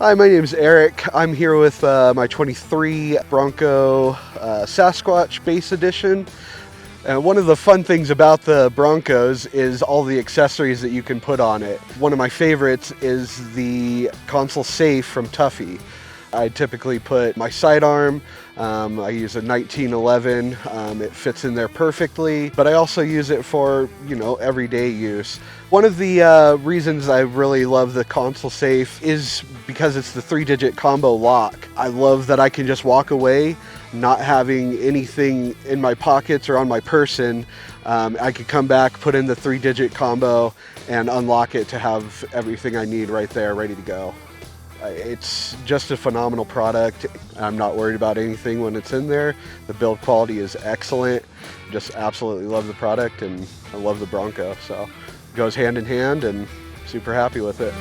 Hi, my name's Eric. I'm here with my 23 Bronco Sasquatch Base Edition. And one of the fun things about the Broncos is all the accessories that you can put on it. One of my favorites is the Console Safe from Tuffy. I typically put my sidearm. I use a 1911. It fits in there perfectly, but I also use it for, everyday use. One of the reasons I really love the Console Safe is because it's the 3-digit combo lock. I love that I can just walk away, not having anything in my pockets or on my person. I could come back, put in the 3-digit combo, and unlock it to have everything I need right there, ready to go. It's just a phenomenal product. I'm not worried about anything when it's in there. The build quality is excellent. Just absolutely love the product, and I love the Bronco. So it goes hand in hand, and super happy with it.